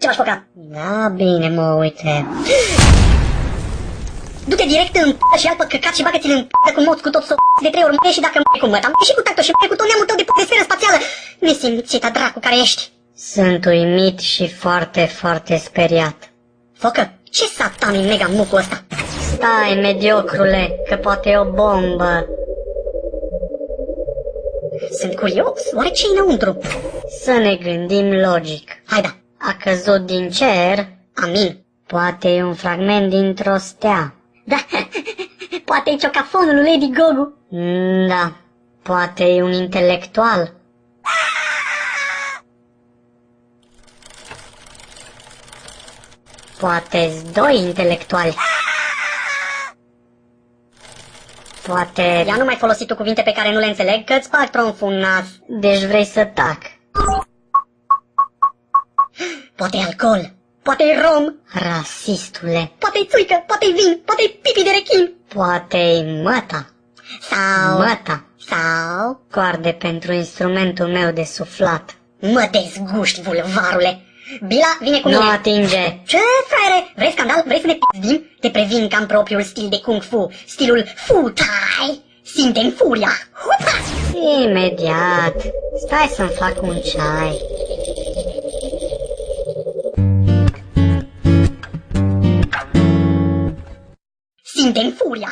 Ce faci, foca? Da, bine, mă, uite. Du-te direct în p***, și ia-l pe căcat și bagă-ți-l în p***, cu moț, cu tot de 3 ori, și dacă m***i cu măta, și cu tacto și cu tot neamul tău de sferă spațială. Nesimțita dracu care ești. Sunt uimit și foarte, foarte speriat. Focă, ce satan e mega mucul ăsta? Stai, mediocrule, că poate e o bombă. Sunt curios, oare ce-i înăuntru? Să ne gândim logic. Hai da. A căzut din cer? Amin. Poate e un fragment dintr-o stea. Da, poate e ciocafonul lui Lady Gogu. Da, poate e un intelectual. Poate-s doi intelectuali. Poate... Ia nu mai folosi tu cuvinte pe care nu le înțeleg, că-ți fac tronful în nas. Deci vrei să tac. Poate e alcool, poate e rom, Rasistule. poate e țuică, poate e vin, poate e pipi de rechin. Poate-i măta. Sau... Măta. Sau... Coarde pentru instrumentul meu de suflat. Mă dezguști, vulvarule. Bila, vine cu Nu mine. atinge. Ce, fraiere? Vrei scandal? Vrei să ne p***dim? Te previn că am propriul stil de kung fu. Stilul Fu Tai. Simte-mi furia. Hupa! Imediat. Stai să-mi fac un ceai. Simte-mi furia.